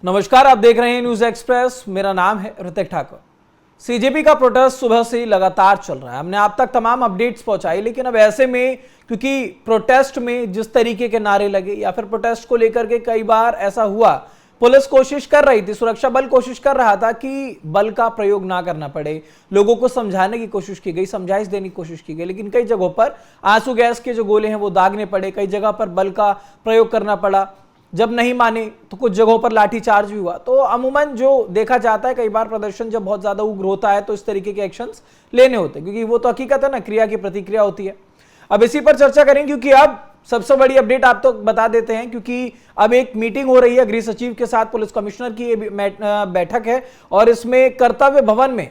नमस्कार, आप देख रहे हैं न्यूज एक्सप्रेस। मेरा नाम है ऋतिक ठाकुर। सीजेपी का प्रोटेस्ट सुबह से लगातार चल रहा है। हमने आप तक तमाम अपडेट्स पहुंचाई, लेकिन अब ऐसे में क्योंकि प्रोटेस्ट में जिस तरीके के नारे लगे या फिर प्रोटेस्ट को लेकर के कई बार ऐसा हुआ, पुलिस कोशिश कर रही थी, सुरक्षा बल कोशिश कर रहा था कि बल का प्रयोग ना करना पड़े। लोगों को समझाने की कोशिश की गई, समझाइश देने की कोशिश की गई, लेकिन कई जगहों पर आंसू गैस के जो गोले हैं वो दागने पड़े। कई जगह पर बल का प्रयोग करना पड़ा। जब नहीं माने तो कुछ जगहों पर लाठीचार्ज भी हुआ। तो अमूमन जो देखा जाता है, कई बार प्रदर्शन जब बहुत ज्यादा उग्र होता है तो इस तरीके के एक्शंस लेने होते हैं, क्योंकि वो तो हकीकत है ना, क्रिया की प्रतिक्रिया होती है। अब इसी पर चर्चा करेंगे, क्योंकि अब सबसे बड़ी अपडेट आप तो बता देते हैं, क्योंकि अब एक मीटिंग हो रही है गृह सचिव के साथ, पुलिस कमिश्नर की बैठक है और इसमें कर्तव्य भवन में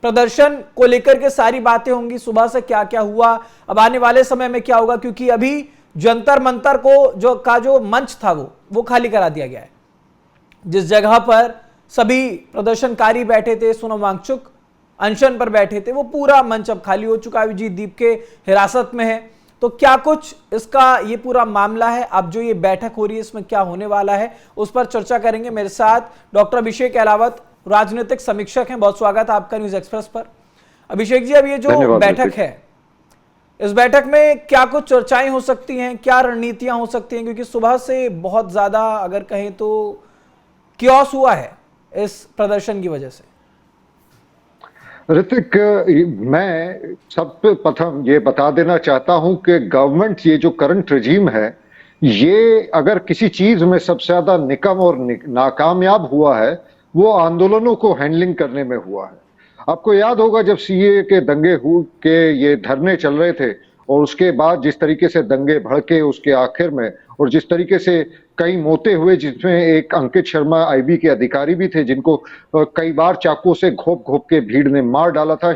प्रदर्शन को लेकर के सारी बातें होंगी। सुबह से क्या क्या हुआ, अब आने वाले समय में क्या होगा, क्योंकि अभी जंतर मंतर को जो मंच था वो खाली करा दिया गया है। जिस जगह पर सभी प्रदर्शनकारी बैठे थे, सोनम वांगचुक अनशन पर बैठे थे, वो पूरा मंच अब खाली हो चुका है। अभिजीत दीप के हिरासत में है। तो क्या कुछ इसका ये पूरा मामला है, अब जो ये बैठक हो रही है इसमें क्या होने वाला है, उस पर चर्चा करेंगे। मेरे साथ डॉक्टर अभिषेक अहलावत, राजनीतिक समीक्षक हैं। बहुत स्वागत है आपका न्यूज एक्सप्रेस पर। अभिषेक जी, अब ये जो बैठक है, इस बैठक में क्या कुछ चर्चाएं हो सकती हैं, क्या रणनीतियां हो सकती हैं, क्योंकि सुबह से बहुत ज्यादा अगर कहें तो क्योस हुआ है इस प्रदर्शन की वजह से। ऋतिक, मैं सबसे प्रथम ये बता देना चाहता हूं कि गवर्नमेंट, ये जो करंट रजीम है, ये अगर किसी चीज में सबसे ज्यादा निकम और नाकामयाब हुआ है वो आंदोलनों को हैंडलिंग करने में हुआ है। आपको याद होगा जब सीए के दंगे के ये धरने चल रहे थे और उसके बाद जिस तरीके से दंगे भड़के उसके आखिर में, और जिस तरीके से कई मौतें हुए, जिसमें एक अंकित शर्मा आईबी के अधिकारी भी थे जिनको कई बार चाकू से घोप घोप के भीड़ ने मार डाला था,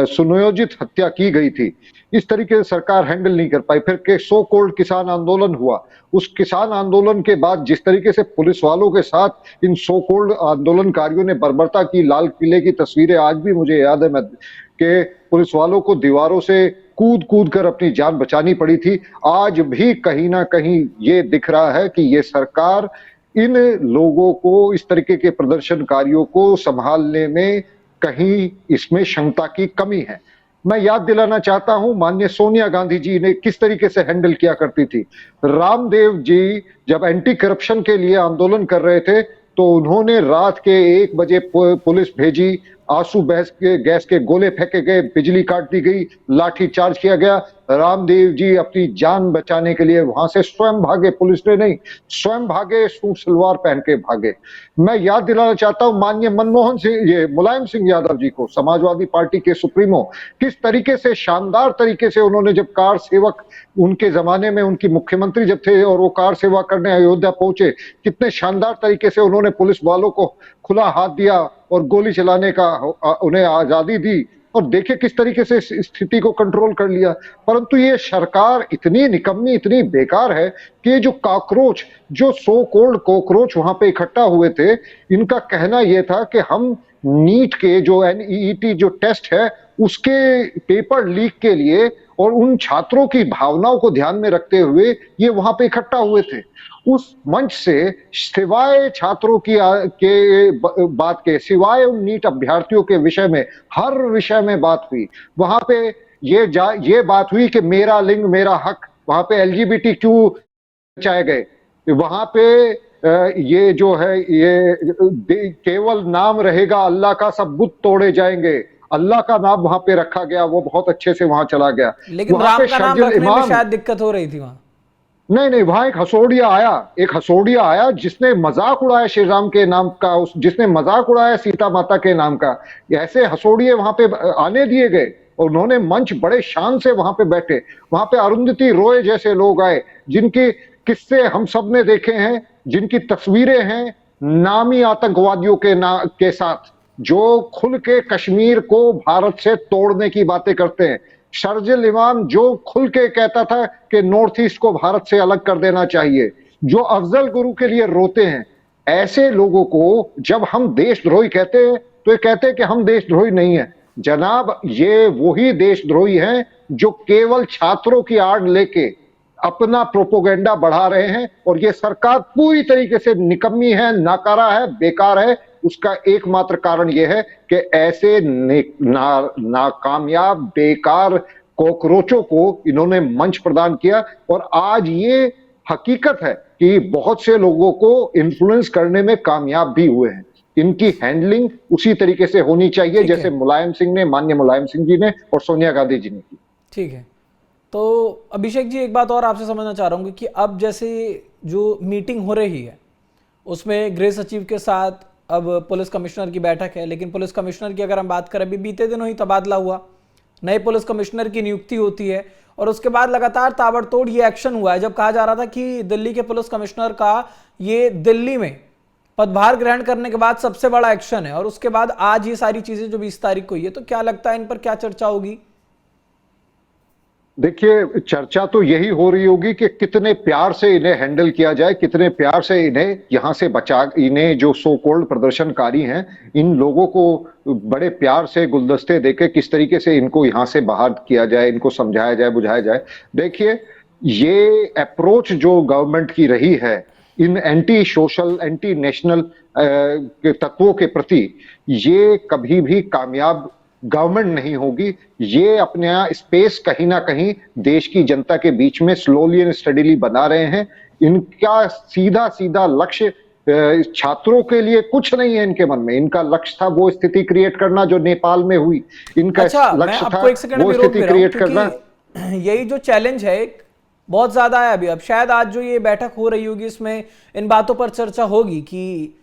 सुनियोजित हत्या की गई थी। इस तरीके से सरकार हैंडल नहीं कर पाई। फिर के सो कॉल्ड किसान आंदोलन हुआ। उस किसान आंदोलन के बाद जिस तरीके से पुलिस वालों के साथ इन सो कॉल्ड आंदोलनकारियों ने बर्बरता की, लाल किले की तस्वीरें आज भी मुझे याद है कि पुलिस वालों को दीवारों से कूद कूद कर अपनी जान बचानी पड़ी थी। आज भी कहीं ना कहीं ये दिख रहा है कि ये सरकार इन लोगों को, इस तरीके के प्रदर्शनकारियों को संभालने में कहीं इसमें क्षमता की कमी है। मैं याद दिलाना चाहता हूं, माननीय सोनिया गांधी जी ने किस तरीके से हैंडल किया करती थी। रामदेव जी जब एंटी करप्शन के लिए आंदोलन कर रहे थे तो उन्होंने रात के 1 बजे पुलिस भेजी, आंसू गैस के गोले फेंके गए, बिजली काट दी गई, लाठी चार्ज किया गया। रामदेव जी अपनी जान बचाने के लिए वहां से स्वयं भागे, पुलिस ने नहीं, स्वयं भागे, सूट सलवार पहन के भागे। मैं याद दिलाना चाहता हूं माननीय मनमोहन सिंह, ये मुलायम सिंह यादव जी को, समाजवादी पार्टी के सुप्रीमो, किस तरीके से शानदार तरीके से उन्होंने, जब कार सेवक उनके जमाने में उनकी मुख्यमंत्री जब थे और वो कार सेवा करने अयोध्या पहुंचे, कितने शानदार तरीके से उन्होंने पुलिस वालों को खुला हाथ दिया और गोली चलाने का उन्हें आजादी दी, और देखिए किस तरीके से स्थिति को कंट्रोल कर लिया। परंतु ये सरकार इतनी निकम्मी, इतनी बेकार है कि जो कॉकरोच, जो सो कॉल्ड कॉकरोच वहां पे इकट्ठा हुए थे, इनका कहना यह था कि हम नीट के जो एनईईटी जो टेस्ट है उसके पेपर लीक के लिए और उन छात्रों की भावनाओं को ध्यान में रखते हुए ये वहां पे इकट्ठा हुए थे। उस मंच से सिवाय छात्रों की बात के, सिवाय उन नीट अभ्यर्थियों के विषय में, हर विषय में बात हुई। वहां पे ये बात हुई कि मेरा लिंग मेरा हक, वहां पे एलजीबीटीक्यू बचाए गए, वहां पे ये जो है ये केवल नाम रहेगा अल्लाह का, सब बुत तोड़े जाएंगे, अल्लाह का नाम वहां पे रखा गया, वो बहुत अच्छे से वहां चला गया। लेकिन राम का नाम रखने में शायद दिक्कत हो रही थी वहां। नहीं, वहां एक हसोड़िया आया जिसने मजाक उड़ाया श्री राम के नाम का, जिसने मजाक उड़ाया सीता माता के नाम का। ऐसे हसोड़िए वहां पे आने दिए गए और उन्होंने मंच बड़े शान से वहां पे बैठे। वहां पे अरुंधति रॉय जैसे लोग आए जिनके किस्से हम सब ने देखे हैं, जिनकी तस्वीरें हैं नामी आतंकवादियों के साथ, जो खुल के कश्मीर को भारत से तोड़ने की बातें करते हैं। शर्जिल इमाम जो खुल के कहता था कि नॉर्थ ईस्ट को भारत से अलग कर देना चाहिए, जो अफजल गुरु के लिए रोते हैं। ऐसे लोगों को जब हम देशद्रोही कहते हैं तो ये कहते हैं कि हम देशद्रोही नहीं है। जनाब, ये वही देशद्रोही हैं जो केवल छात्रों की आड़ लेके अपना प्रोपोगेंडा बढ़ा रहे हैं और ये सरकार पूरी तरीके से निकम्मी है, नाकारा है, बेकार है। उसका एकमात्र कारण यह है कि ऐसे नाकामयाब बेकार कॉकरोचों को इन्होंने मंच प्रदान किया और आज ये हकीकत है कि बहुत से लोगों को इन्फ्लुएंस करने में कामयाब भी हुए हैं। इनकी हैंडलिंग उसी तरीके से होनी चाहिए जैसे मुलायम सिंह ने, माननीय मुलायम सिंह जी ने और सोनिया गांधी जी ने की। ठीक है, तो अभिषेक जी एक बात और आपसे समझना चाह रहा हूँ कि अब जैसे जो मीटिंग हो रही है उसमें गृह सचिव के साथ अब पुलिस कमिश्नर की बैठक है, लेकिन पुलिस कमिश्नर की अगर हम बात करें, अभी बीते दिनों ही तबादला हुआ, नए पुलिस कमिश्नर की नियुक्ति होती है और उसके बाद लगातार ताबड़तोड़ ये एक्शन हुआ है। जब कहा जा रहा था कि दिल्ली के पुलिस कमिश्नर का ये दिल्ली में पदभार ग्रहण करने के बाद सबसे बड़ा एक्शन है और उसके बाद आज ये सारी चीजें जो 20 तारीख को हुई है, तो क्या लगता है इन पर क्या चर्चा होगी? देखिए, चर्चा तो यही हो रही होगी कि कितने प्यार से इन्हें हैंडल किया जाए, कितने प्यार से इन्हें यहां से बचा, इन्हें जो सो कॉल्ड प्रदर्शनकारी हैं, इन लोगों को बड़े प्यार से गुलदस्ते देके किस तरीके से इनको यहां से बाहर किया जाए, इनको समझाया जाए, बुझाया जाए। देखिए, ये अप्रोच जो गवर्नमेंट की रही है इन एंटी सोशल, एंटी नेशनल तत्वों के प्रति, ये कभी भी कामयाब गवर्नमेंट नहीं होगी। ये अपने स्पेस कहीं ना कहीं देश की जनता के बीच में स्लोली एंड स्टडीली बना रहे हैं। इनका सीधा सीधा लक्ष्य छात्रों के लिए कुछ नहीं है इनके मन में। इनका लक्ष्य था वो स्थिति क्रिएट करना जो नेपाल में हुई। इनका लक्ष्य था वो स्थिति क्रिएट करना। यही जो चैलेंज है बहुत ज्यादा है अभी। अब शायद आज जो ये बैठक हो रही होगी इसमें इन बातों पर चर्चा होगी कि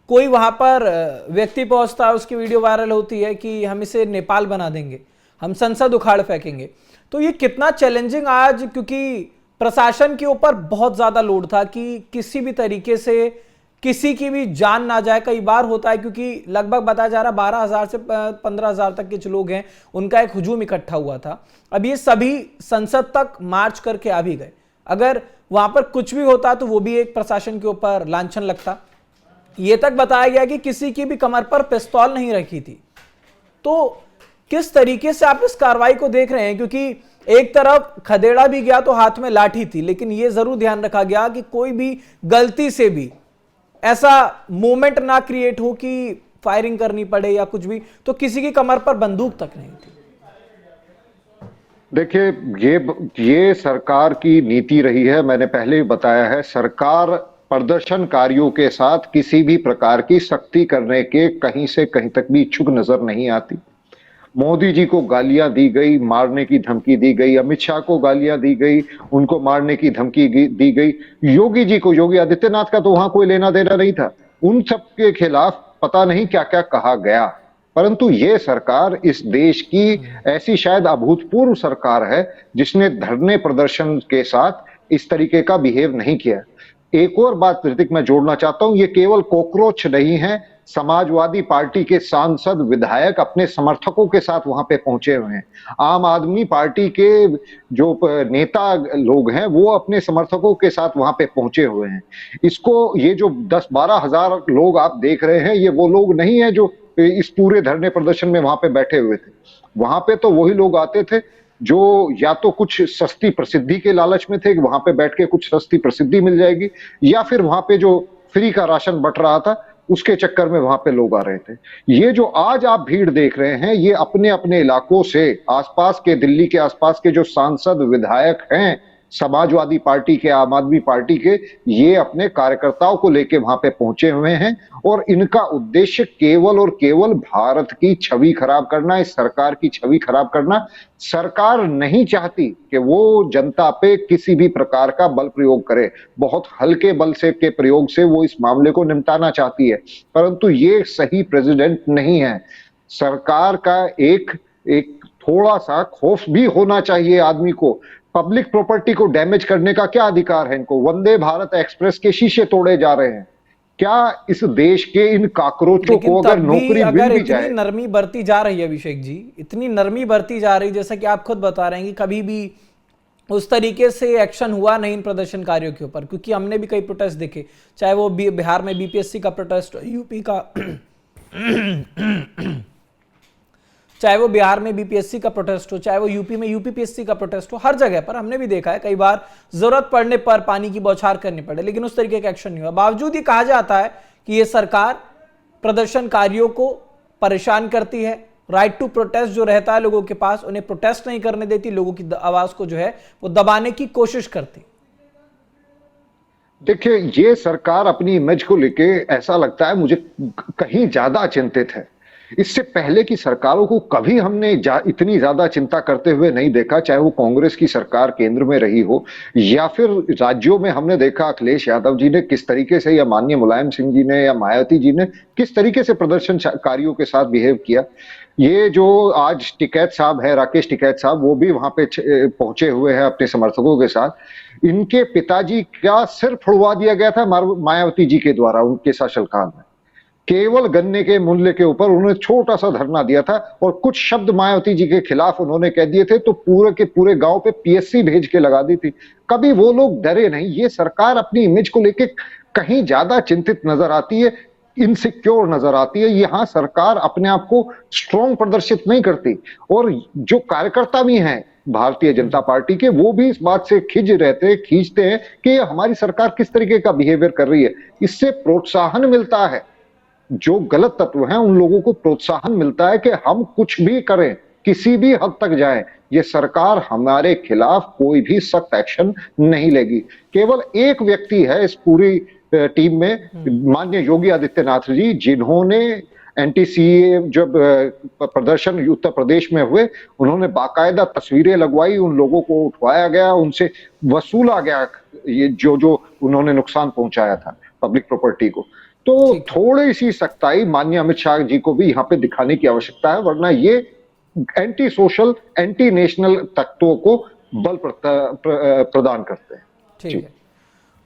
कोई वहां पर व्यक्ति पहुंचता है, उसकी वीडियो वायरल होती है कि हम इसे नेपाल बना देंगे, हम संसद उखाड़ फेंकेंगे। तो ये कितना चैलेंजिंग आज, क्योंकि प्रशासन के ऊपर बहुत ज्यादा लोड था कि किसी भी तरीके से किसी की भी जान ना जाए। कई बार होता है क्योंकि लगभग बताया जा रहा 12,000 से 15,000 तक के जो लोग हैं उनका एक हुजूम इकट्ठा हुआ था। अब ये सभी संसद तक मार्च करके आ भी गए। अगर वहां पर कुछ भी होता तो वो भी एक प्रशासन के ऊपर लांछन लगता। ये तक बताया गया कि किसी की भी कमर पर पिस्तौल नहीं रखी थी। तो किस तरीके से आप इस कार्रवाई को देख रहे हैं? क्योंकि एक तरफ खदेड़ा भी गया तो हाथ में लाठी थी, लेकिन यह जरूर ध्यान रखा गया कि कोई भी गलती से भी ऐसा मोमेंट ना क्रिएट हो कि फायरिंग करनी पड़े या कुछ भी। तो किसी की कमर पर बंदूक तक नहीं थी। देखिए, ये सरकार की नीति रही है। मैंने पहले ही बताया है, सरकार प्रदर्शनकारियों के साथ किसी भी प्रकार की सख्ती करने के कहीं से कहीं तक भी इच्छुक नजर नहीं आती। मोदी जी को गालियां दी गई, मारने की धमकी दी गई, अमित शाह को गालियां दी गई, उनको मारने की धमकी दी गई, योगी जी को, योगी आदित्यनाथ का तो वहां कोई लेना देना नहीं था। उन सब के खिलाफ पता नहीं क्या क्या कहा गया। परंतु ये सरकार इस देश की ऐसी शायद अभूतपूर्व सरकार है जिसने धरने प्रदर्शन के साथ इस तरीके का बिहेव नहीं किया। एक और बात ऋतिक मैं जोड़ना चाहता हूं, ये केवल कॉकरोच नहीं है। समाजवादी पार्टी के सांसद, विधायक अपने समर्थकों के साथ वहां पे पहुंचे हुए हैं। आम आदमी पार्टी के जो नेता लोग हैं वो अपने समर्थकों के साथ वहां पे पहुंचे हुए हैं। इसको, ये जो 10-12 हजार लोग आप देख रहे हैं, ये वो लोग नहीं है जो इस पूरे धरने प्रदर्शन में वहां पे बैठे हुए थे। वहां पे तो वही लोग आते थे जो या तो कुछ सस्ती प्रसिद्धि के लालच में थे कि वहां पे बैठ के कुछ सस्ती प्रसिद्धि मिल जाएगी, या फिर वहां पे जो फ्री का राशन बंट रहा था उसके चक्कर में वहां पे लोग आ रहे थे। ये जो आज आप भीड़ देख रहे हैं, ये अपने अपने इलाकों से, आसपास के, दिल्ली के आसपास के जो सांसद, विधायक हैं समाजवादी पार्टी के, आम आदमी पार्टी के, ये अपने कार्यकर्ताओं को लेके वहां पे पहुंचे हुए हैं और इनका उद्देश्य केवल और केवल भारत की छवि खराब करना, इस सरकार की छवि खराब करना। सरकार नहीं चाहती कि वो जनता पे किसी भी प्रकार का बल प्रयोग करे। बहुत हल्के बल से के प्रयोग से वो इस मामले को निपटाना चाहती है, परंतु ये सही प्रेसिडेंट नहीं है। सरकार का एक थोड़ा सा खौफ भी होना चाहिए आदमी को। पब्लिक प्रॉपर्टी को डैमेज करने का क्या अधिकार है इनको? वंदे भारत एक्सप्रेस के शीशे तोड़े जा रहे हैं। क्या इस देश के इन काकरोचों को अगर नौकरी मिल भी जाए? इतनी नरमी बरती जा रही है अभिषेक जी, इतनी नरमी बरती जा रही, जैसा कि आप खुद बता रहे हैं कि कभी भी उस तरीके से एक्शन हुआ नहीं इन प्रदर्शनकारियों के ऊपर। क्योंकि हमने भी कई प्रोटेस्ट देखे, चाहे वो बिहार में बीपीएससी का प्रोटेस्ट, यूपी का चाहे वो बिहार में बीपीएससी का प्रोटेस्ट हो, चाहे वो यूपी में यूपीपीएससी का प्रोटेस्ट हो, हर जगह पर हमने भी देखा है कई बार जरूरत पड़ने पर पानी की बौछार करनी पड़े, लेकिन उस तरीके का एक्शन नहीं हुआ। बावजूद ये कहा जाता है कि ये सरकार प्रदर्शनकारियों को परेशान करती है, राइट टू प्रोटेस्ट जो रहता है लोगों के पास, उन्हें प्रोटेस्ट नहीं करने देती, लोगों की आवाज को जो है वो दबाने की कोशिश करती। देखिए, ये सरकार अपनी इमेज को लेके ऐसा लगता है मुझे कहीं ज्यादा चिंतित है। इससे पहले की सरकारों को कभी हमने इतनी ज्यादा चिंता करते हुए नहीं देखा, चाहे वो कांग्रेस की सरकार केंद्र में रही हो या फिर राज्यों में। हमने देखा अखिलेश यादव जी ने किस तरीके से, या माननीय मुलायम सिंह जी ने, या मायावती जी ने किस तरीके से प्रदर्शनकारियों के साथ बिहेव किया। ये जो आज टिकैत साहब है, राकेश टिकैत साहब, वो भी वहां पे पहुंचे हुए हैं अपने समर्थकों के साथ। इनके पिताजी का सिर फुड़वा दिया गया था मायावती जी के द्वारा उनके शासनकाल में। केवल गन्ने के मूल्य के ऊपर उन्होंने छोटा सा धरना दिया था और कुछ शब्द मायावती जी के खिलाफ उन्होंने कह दिए थे तो पूरे के पूरे गांव पे पीएससी भेज के लगा दी थी। कभी वो लोग डरे नहीं। ये सरकार अपनी इमेज को लेके कहीं ज्यादा चिंतित नजर आती है, इनसिक्योर नजर आती है। यहाँ सरकार अपने आप को स्ट्रॉन्ग प्रदर्शित नहीं करती, और जो कार्यकर्ता भी हैं भारतीय जनता पार्टी के, वो भी इस बात से खींचते हैं कि हमारी सरकार किस तरीके का बिहेवियर कर रही है। इससे प्रोत्साहन मिलता है, जो गलत तत्व हैं उन लोगों को प्रोत्साहन मिलता है कि हम कुछ भी करें, किसी भी हद तक जाएं, ये सरकार हमारे खिलाफ कोई भी सख्त एक्शन नहीं लेगी। केवल एक व्यक्ति है इस पूरी टीम में, माननीय योगी आदित्यनाथ जी, जिन्होंने एंटी सीए जब प्रदर्शन उत्तर प्रदेश में हुए, उन्होंने बाकायदा तस्वीरें लगवाई, उन लोगों को उठवाया गया, उनसे वसूला गया ये जो उन्होंने नुकसान पहुंचाया था पब्लिक प्रॉपर्टी को। तो थोड़ी सी सख्ताई माननीय अमित शाह जी को भी यहाँ पे दिखाने की आवश्यकता है, वरना ये एंटी सोशल, एंटी नेशनल तत्वों को बल प्रदान करते हैं। ठीक है,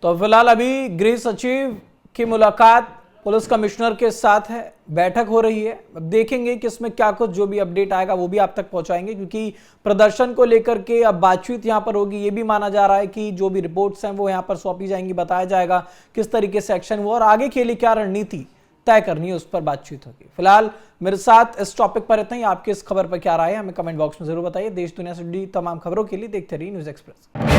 तो फिलहाल अभी गृह सचिव की मुलाकात पुलिस कमिश्नर के साथ है, बैठक हो रही है। अब देखेंगे कि इसमें क्या कुछ जो भी अपडेट आएगा वो भी आप तक पहुंचाएंगे, क्योंकि प्रदर्शन को लेकर के अब बातचीत यहां पर होगी। ये भी माना जा रहा है कि जो भी रिपोर्ट्स हैं वो यहां पर सौंपी जाएंगी, बताया जाएगा किस तरीके से एक्शन हुआ और आगे के लिए क्या रणनीति तय करनी है, उस पर बातचीत होगी। फिलहाल मेरे साथ इस टॉपिक पर इतना ही। आपके इस खबर पर क्या राय है हमें कमेंट बॉक्स में जरूर बताइए। देश दुनिया से जुड़ी तमाम खबरों के लिए देखते रहिए न्यूज़ एक्सप्रेस।